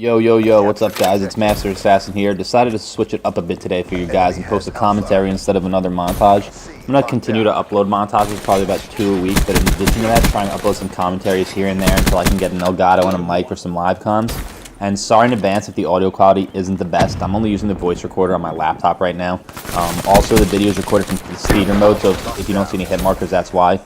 Yo, what's up guys? It's Master Assassin here. Decided to switch it up a bit today for you guys and post a commentary instead of another montage. I'm going to continue to upload montages, probably about 2 a week, but in addition to that, trying to upload some commentaries here and there until I can get an Elgato and a mic for some live comms. And sorry in advance if the audio quality isn't the best. I'm only using the voice recorder on my laptop right now. Also, the video is recorded from the speeder mode, so if you don't see any hit markers, that's why.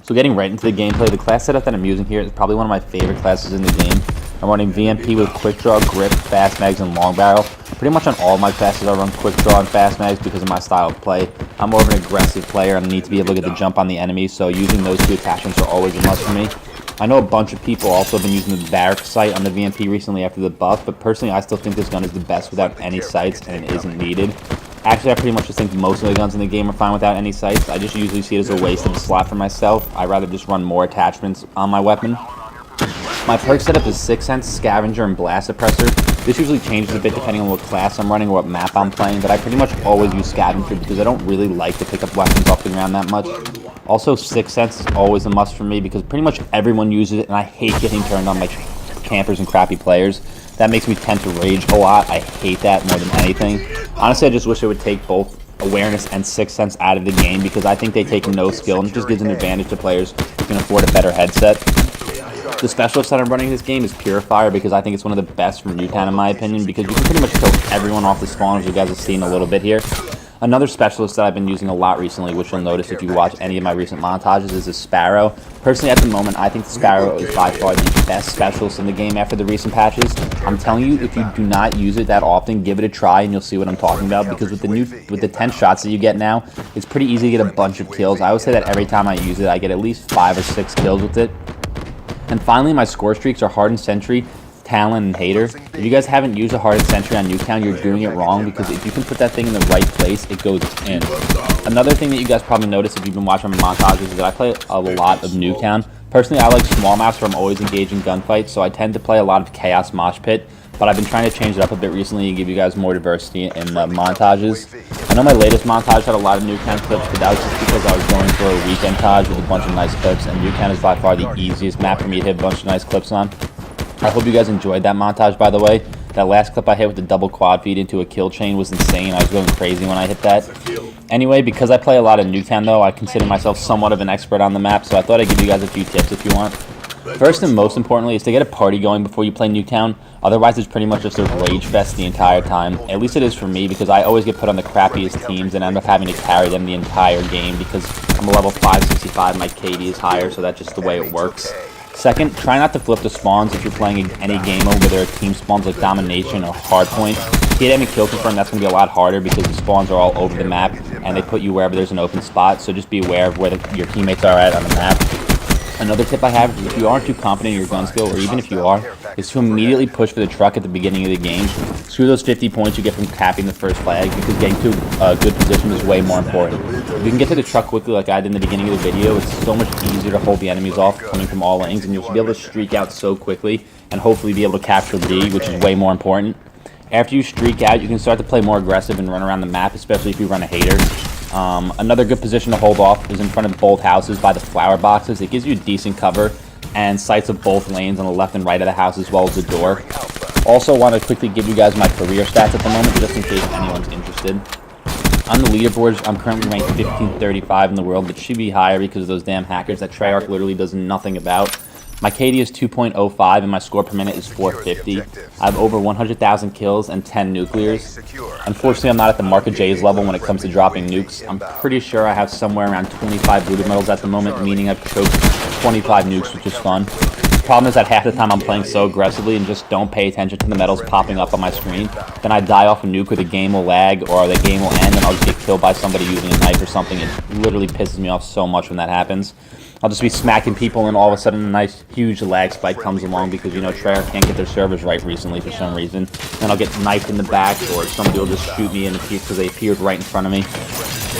So getting right into the gameplay, the class setup that I'm using here is probably one of my favorite classes in the game. I'm running VMP with quick draw, grip, fast mags, and long barrel. Pretty much on all of my classes I run quick draw and fast mags because of my style of play. I'm more of an aggressive player and need to be able to get the jump on the enemy, so using those two attachments are always a must for me. I know a bunch of people also have been using the barrack sight on the VMP recently after the buff, but personally I still think this gun is the best without any sights and it isn't needed. Actually, I pretty much just think most of the guns in the game are fine without any sights. I just usually see it as a waste of a slot for myself. I'd rather just run more attachments on my weapon. My perk setup is 6 Sense, Scavenger, and Blast Suppressor. This usually changes a bit depending on what class I'm running or what map I'm playing, but I pretty much always use Scavenger because I don't really like to pick up weapons off the ground that much. Also, 6 Sense is always a must for me because pretty much everyone uses it, and I hate getting turned on by campers and crappy players. That makes me tend to rage a lot. I hate that more than anything. Honestly, I just wish it would take both awareness and 6 Sense out of the game because I think they take no skill and it just gives an advantage to players who can afford a better headset. The specialist that I'm running this game is Purifier because I think it's one of the best from Nuketown in my opinion because you can pretty much kill everyone off the spawn, as you guys have seen a little bit here. Another specialist that I've been using a lot recently, which you'll notice if you watch any of my recent montages, is a Sparrow. Personally, at the moment, I think the Sparrow is by far the best specialist in the game after the recent patches. I'm telling you, if you do not use it that often, give it a try and you'll see what I'm talking about because with the 10 shots that you get now, it's pretty easy to get a bunch of kills. I would say that every time I use it, I get at least 5 or 6 kills with it. And finally, my score streaks are Hardened Sentry, Talon, and Hater. If you guys haven't used a Hardened Sentry on Nuketown, you're doing it wrong because if you can put that thing in the right place, it goes in. Another thing that you guys probably noticed if you've been watching my montages is that I play a lot of Nuketown. Personally, I like small maps where I'm always engaged in gunfights, so I tend to play a lot of Chaos Mosh Pit, but I've been trying to change it up a bit recently and give you guys more diversity in the montages. I know my latest montage had a lot of Nuketown clips, but that was just because I was going for a weekend taj with a bunch of nice clips, and Nuketown is by far the easiest map for me to hit a bunch of nice clips on. I hope you guys enjoyed that montage, by the way. That last clip I hit with the double quad feed into a kill chain was insane. I was going crazy when I hit that. Anyway, because I play a lot of Nuketown, though, I consider myself somewhat of an expert on the map, so I thought I'd give you guys a few tips if you want. First and most importantly is to get a party going before you play Nuketown. Otherwise, it's pretty much just a rage fest the entire time. At least it is for me because I always get put on the crappiest teams and end up having to carry them the entire game because I'm a level 565, my KD is higher, so that's just the way it works. Second, try not to flip the spawns if you're playing any game mode where there are team spawns like Domination or Hardpoint. If you hit any kill confirm, that's going to be a lot harder because the spawns are all over the map and they put you wherever there's an open spot, so just be aware of where your teammates are at on the map. Another tip I have is if you aren't too confident in your gun skill, or even if you are, is to immediately push for the truck at the beginning of the game. Screw those 50 points you get from capping the first flag because getting to a good position is way more important. If you can get to the truck quickly like I did in the beginning of the video, it's so much easier to hold the enemies off coming from all lanes and you'll be able to streak out so quickly and hopefully be able to capture B, which is way more important. After you streak out, you can start to play more aggressive and run around the map, especially if you run a Hater. Another good position to hold off is in front of both houses by the flower boxes. It gives you decent cover and sights of both lanes on the left and right of the house as well as the door. Also want to quickly give you guys my career stats at the moment just in case anyone's interested. On the leaderboards, I'm currently ranked 1535 in the world, but should be higher because of those damn hackers that Treyarch literally does nothing about. My KD is 2.05 and my score per minute is 450. I have over 100,000 kills and 10 nuclears. Unfortunately, I'm not at the Mark of J's level when it comes to dropping nukes. I'm pretty sure I have somewhere around 25 looted medals at the moment, meaning I've choked 25 nukes, which is fun. The problem is that half the time I'm playing so aggressively and just don't pay attention to the medals popping up on my screen. Then I die off a nuke or the game will lag or the game will end and I'll just get killed by somebody using a knife or something. It literally pisses me off so much when that happens. I'll just be smacking people and all of a sudden a nice huge lag spike comes along because, you know, Treyarch can't get their servers right recently for some reason. Then I'll get knifed in the back or somebody will just shoot me in the feet because they appeared right in front of me.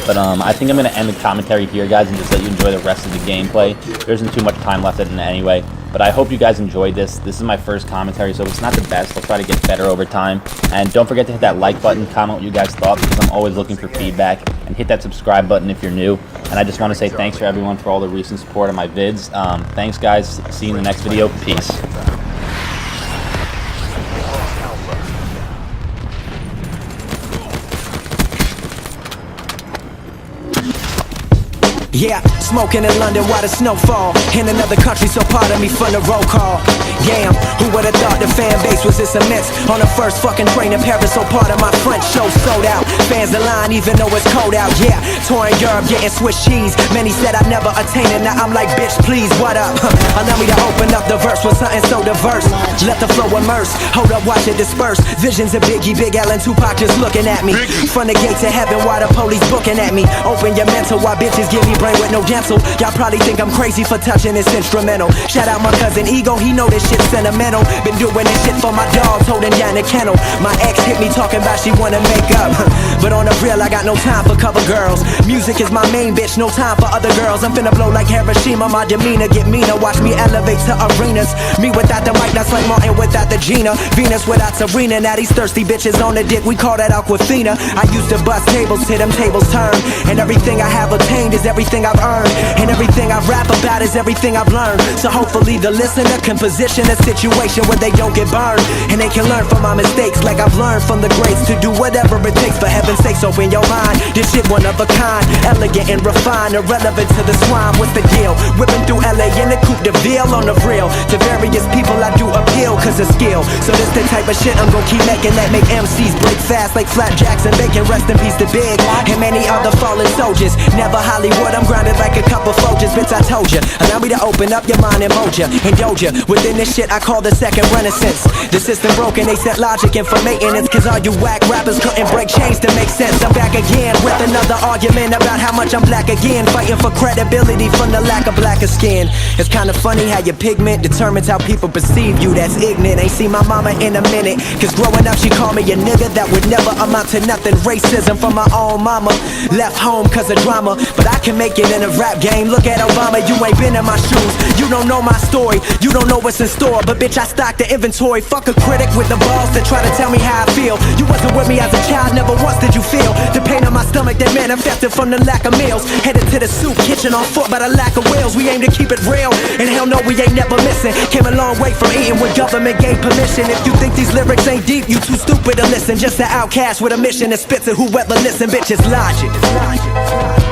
But I think I'm going to end the commentary here, guys, and just let you enjoy the rest of the gameplay. There isn't too much time left in it anyway. But I hope you guys enjoyed this. This is my first commentary, so it's not the best. I'll try to get better over time. And don't forget to hit that like button, comment what you guys thought, because I'm always looking for feedback. And hit that subscribe button if you're new. And I just want to say thanks for everyone for all the recent support on my vids. Thanks, guys. See you in the next video. Peace. Yeah, smoking in London while the snow fall. In another country, so part of me from the roll call. Damn, who would've thought the fan base was this immense? On the first fucking train in Paris, so part of my French show sold out. Fans the line even though it's cold out. Yeah, touring Europe, getting Swiss cheese. Many said I'd never attain it, now I'm like, bitch, please, what up? Allow me to open up the verse with something so diverse. Let the flow immerse, hold up, watch it disperse. Visions of Biggie, Big L, and Tupac just looking at me. From the gates of heaven, while the police booking at me. Open your mental, while bitches give me brain with no dental. Y'all probably think I'm crazy for touching this instrumental. Shout out my cousin Ego, he know this shit sentimental. Been doing this shit for my dogs, holding down the kennel. My ex hit me talking about she wanna make up. But on the real, I got no time for cover girls. Music is my main bitch, no time for other girls. I'm finna blow like Hiroshima, my demeanor get meaner. Watch me elevate to arenas. Me without the mic, that's like Martin without the Gina. Venus without Serena, now these thirsty bitches on the dick, we call that Aquafina. I used to bust tables till them tables turn. And everything I have attained is everything I've earned. And everything I rap about is everything I've learned. So hopefully the listener can position a situation where they don't get burned. And they can learn from my mistakes like I've learned from the greats. To do whatever it takes, for heaven's sakes, open your mind. This shit one of a kind, elegant and refined, irrelevant to the swine. What's the deal? Whipping through LA in the coupe de ville on the real. To various people I do appeal cause of skill. So this the type of shit I'm gon' keep making that make MCs break fast like flapjacks and bacon. Rest in peace to Big and many other fallen soldiers. Never Hollywood, I'm grounded like a couple Folgers. Bitch, I told ya, allow me to open up your mind and mold ya. Indulge ya within this shit I call the second renaissance. The system broken, they set logic in for maintenance. Cause all you whack rappers couldn't break chains to make sense. I'm back again with another argument about how much I'm black again. Fighting for credibility from the lack of blacker skin. It's kinda funny how your pigment determines how people perceive you. That's ignorant, ain't seen my mama in a minute. Cause growing up she called me a nigga that would never amount to nothing. Racism from my own mama. Left home cause of drama, but I can make it in a rap game. Look at Obama, you ain't been in my shoes. You don't know my story, you don't know what's in store. But bitch, I stock the inventory. Fuck a critic with the balls that try to tell me how I feel. You wasn't with me as a child, never once did you feel the pain on my stomach that manifested from the lack of meals. Headed to the soup kitchen on foot by the lack of wheels. We aim to keep it real, and hell no, we ain't never missing. Came a long way from eating when government gave permission. If you think these lyrics ain't deep, you too stupid to listen. Just an outcast with a mission that spits at whoever listen. Bitch, it's logic.